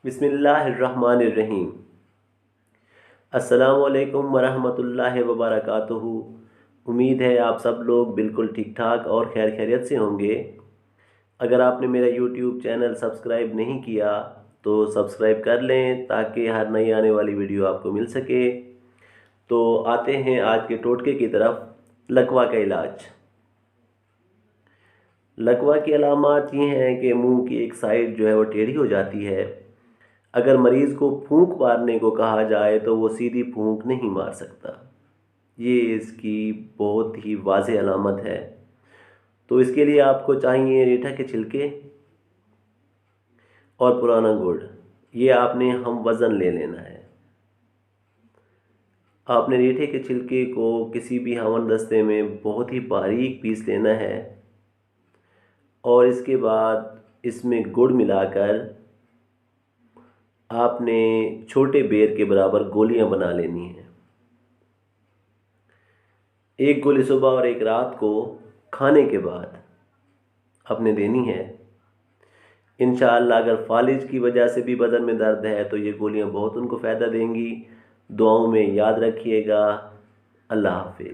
बिस्मिल्लाहिर्रहमानिर्रहीम। अस्सलामुअलैकुम वरहमतुल्लाहि वबरकातुहू। उम्मीद है आप सब लोग बिल्कुल ठीक ठाक और खैर खैरियत से होंगे। अगर आपने मेरा यूट्यूब चैनल सब्सक्राइब नहीं किया तो सब्सक्राइब कर लें ताकि हर नई आने वाली वीडियो आपको मिल सके। तो आते हैं आज के टोटके की तरफ। लकवा का इलाज। लकवा की अलामात ये हैं कि मुंह की एक साइड जो है वो टेढ़ी हो जाती है। अगर मरीज़ को फूंक मारने को कहा जाए तो वो सीधी फूंक नहीं मार सकता। ये इसकी बहुत ही वाज़ेह अलामत है। तो इसके लिए आपको चाहिए रीठा के छिलके और पुराना गुड़। ये आपने हम वज़न ले लेना है। आपने रीठे के छिलके को किसी भी हमन दस्ते में बहुत ही बारीक पीस लेना है और इसके बाद इसमें गुड़ मिलाकर आपने छोटे बेर के बराबर गोलियां बना लेनी है। एक गोली सुबह और एक रात को खाने के बाद आपने देनी है। इंशाअल्लाह अगर फालिज की वजह से भी बदन में दर्द है तो ये गोलियां बहुत उनको फ़ायदा देंगी। दुआओं में याद रखिएगा। अल्लाह हाफिज़।